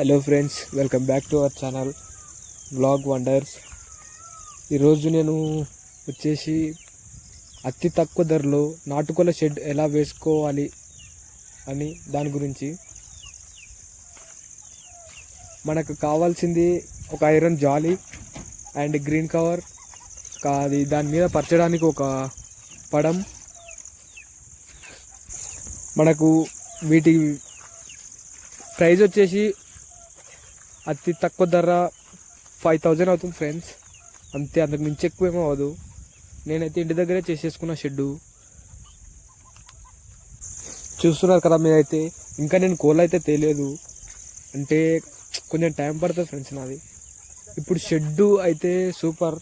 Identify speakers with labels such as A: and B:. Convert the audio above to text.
A: Hello friends, welcome back to our channel vlog wonders. ఈరోజు నేను వచ్చేసి అతి తక్కువ ధరలో నాటుకోళ్ల షెడ్ ఎలా వేసుకోవాలి అని దాని గురించి. మనకు కావాల్సింది ఒక iron jolly and green cover, అది దాని మీద పరచడానికి ఒక పడం. మనకు వీటి ప్రైస్ వచ్చేసి అతి తక్కువ ధర 5000 అవుతుంది ఫ్రెండ్స్, అంతే. అంతకు మించి ఎక్కువ ఏమో అవ్వదు. నేనైతే ఇంటి దగ్గరే చేసేసుకున్న షెడ్డు చూస్తున్నారు కదా మీరైతే. ఇంకా నేను కోళ్ళు అయితే తేలేదు, అంటే కొంచెం టైం పడుతుంది ఫ్రెండ్స్ నాది. ఇప్పుడు షెడ్డు అయితే సూపర్.